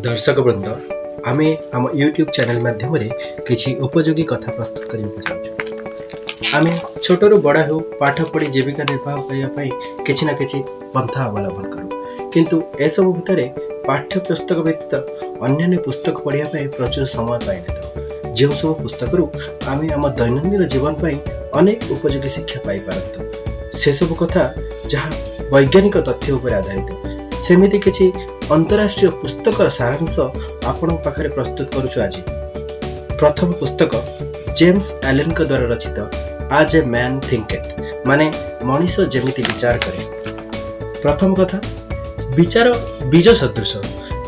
दर्शक वृंद आमे आम यूट्यूब चैनल माध्यम किसी उपयोगी कथा प्रस्तुत करने आमे छोटरू बड़ा हो पाठ पढ़ी जीविका निर्वाह करने किसी ना किसी पंथा अवलंबन करूँ किंतु ए सब भितर पाठ्य पुस्तक व्यतीत अन्य पुस्तक पढ़ाई प्रचुर समय पाई जो सब पुस्तक आमे आम दैनंदिन जीवन पर अनेक उपयोगी शिक्षा पाई पारत से सब कथा जहाँ वैज्ञानिक तथ्य उपर आधारित सेमिति किछि अंतरराष्ट्रीय पुस्तकर सारांश आपण पाखरे प्रस्तुत करूछु। आज प्रथम पुस्तक जेम्स एलन के द्वारा रचित आज ए मैन थिंकेथ माने मनीष जेमिति विचार करे। प्रथम कथा विचार बीज सदृश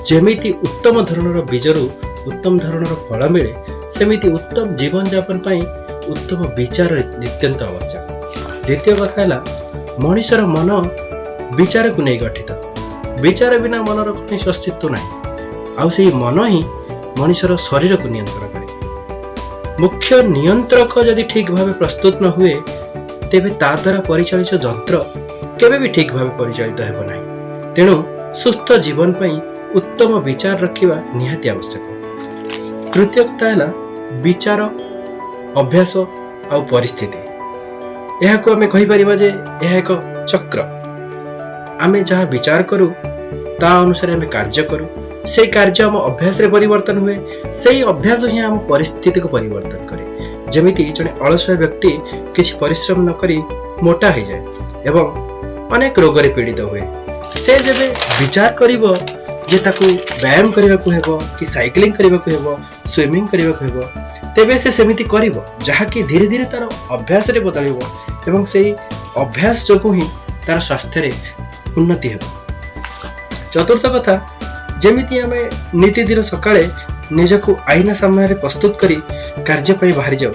जेमिति उत्तम धरणर बीजरू उत्तम धरणर फल मिले सेमिति उत्तम जीवन यापन पाई उत्तम विचार नित्यंत आवश्यक। द्वितीय कथा है मनीषर मन विचार को नहीं गठित विचार बिना मनर कौन अस्तित्व ना आउ से मन ही मनीषर शरीर को नियंत्रण करे। मुख्य नियंत्रक यदि ठीक भाव प्रस्तुत न हुए तेबे ता द्वारा परिचालित यंत्र केबे भी ठीक भाव परिचालित हेब नाही। तेणु सुस्थ जीवन पई उत्तम विचार रखिबा निहाती आवश्यक। तृतीय कथा है विचार अभ्यास आ परिस्थिति यह को आमे कहि परिबा जे यह एक चक्र आमे जहाँ विचार करूँ ता अनुसार आमे कार्य करूँ से कार्य आम अभ्यास रे परिवर्तन हुए से अभ्यास ही आम परिस्थिति को परिवर्तन करे। जेमिति जने अलसुआ व्यक्ति किसी परिश्रम न करी मोटा हो जाए एवं अनेक रोग रे पीड़ित हुए से जेबे विचार करिवो जे ताकू व्यायाम करबा को हेबो कि साइक्लिंग करबा को हेबो स्विमिंग करबा को हेबो तेबे से सेमिति करिवो जहा कि धीरे धीरे तार अभ्यास रे बदलिवो एवं से अभ्यास जोगु ही तार स्वास्थ्य रे उन्नति हेबो। चतुर्थ कथा जेमिति आमे नीतिदिन सकाळे निजको आईना सामने प्रस्तुत करी कार्य पई बाहरी जाऊ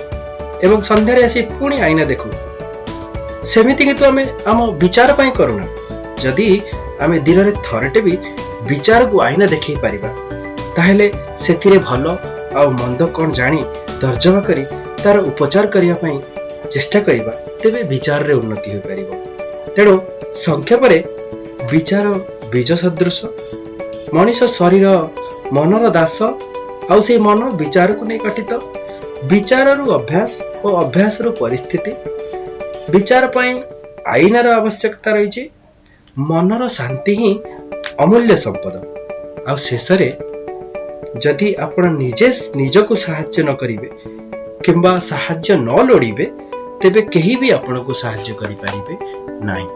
एवं संध्या रे आसी पुणी आईना देखू सेमिति किंतु आमे आम विचार पई करूना। जदि आमे दिन रे थरटे भी विचार को आईना देखै परिबा ताहेले सेथिरे भलो आ मंद कोन जानी तर्जमा करी तार उपचार करिया पई चेष्टा करिबा तेबे विचार रे उन्नति होई परिबो। तेणु संक्षेप रे विचार बीज सदृश मनीष शरीर मनर दास आउ से मन विचार को नहीं गठित विचार रु अभ्यास और अभ्यास रु परिस्थिति विचार पाई आईनार आवश्यकता रही मनर शांति ही अमूल्य संपद आ शेष रे जदि आपण निजे निजको साहाय्य न करिवे किंबा साहाय्य न लोड़ीबे तेबे केही भी आपण को साहाय्य करि पारिबे नाही।